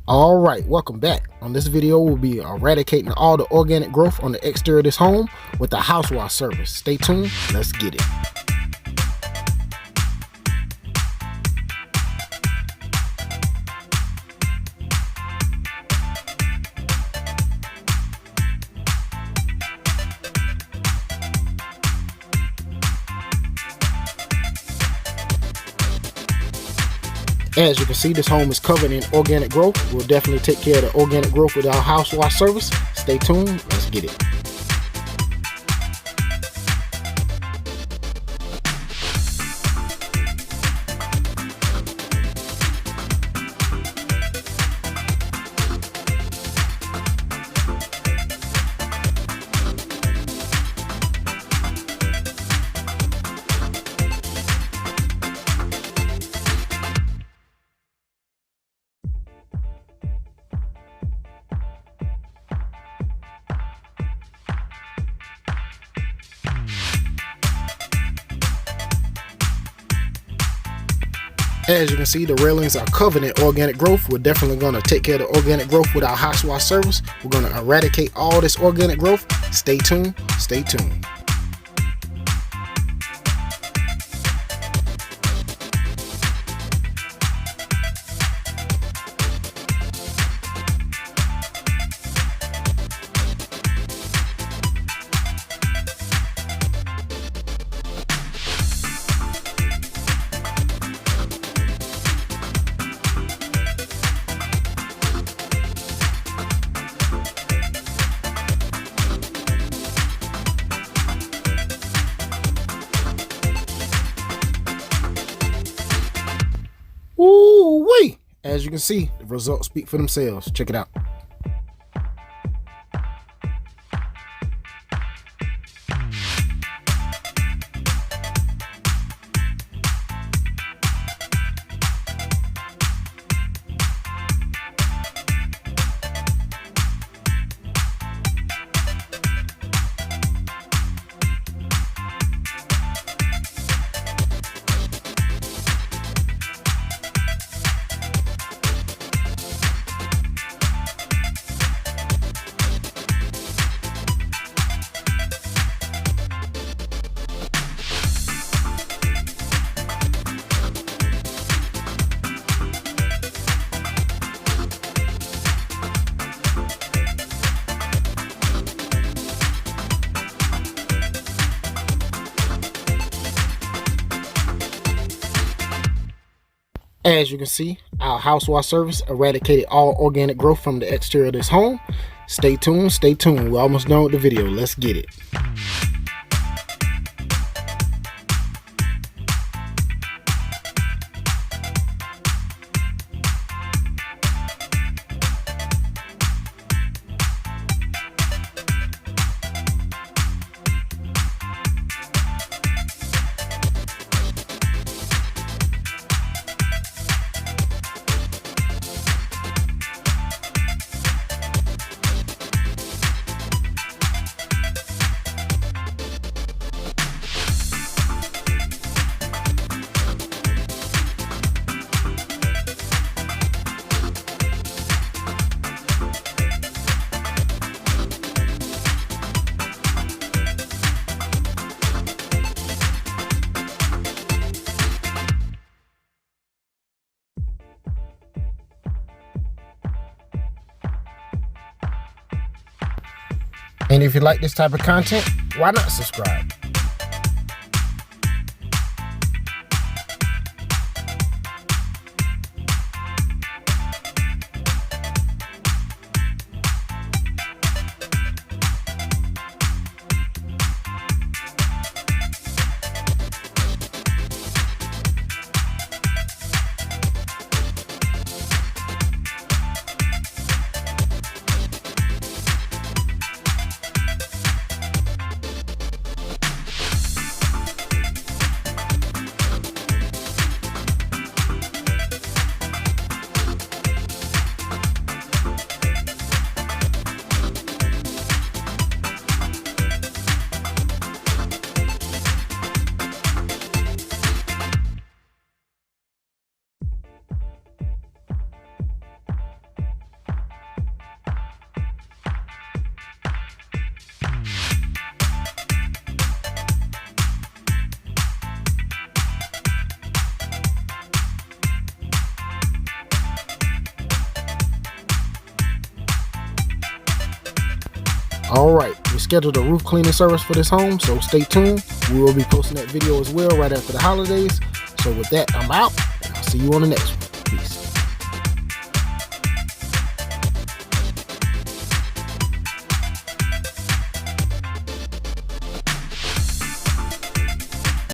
Alright, welcome back. On this video, we'll be eradicating all the organic growth on the exterior of this home with the house wash service. Stay tuned, let's get it. As you can see, this home is covered in organic growth. We'll definitely take care of the organic growth with our house wash service. Stay tuned, let's get it. As you can see, the railings are covered in organic growth. We're definitely going to take care of the organic growth with our house wash service. We're going to eradicate all this organic growth. Stay tuned, stay tuned. Ooh-wee! As you can see, the results speak for themselves. Check it out. As you can see, our house wash service eradicated all organic growth from the exterior of this home. Stay tuned, stay tuned. We're almost done with the video. Let's get it. And if you like this type of content, why not subscribe? All right, we scheduled a roof cleaning service for this home, so stay tuned. We will be posting that video as well right after the holidays. So with that, I'm out, and I'll see you on the next one.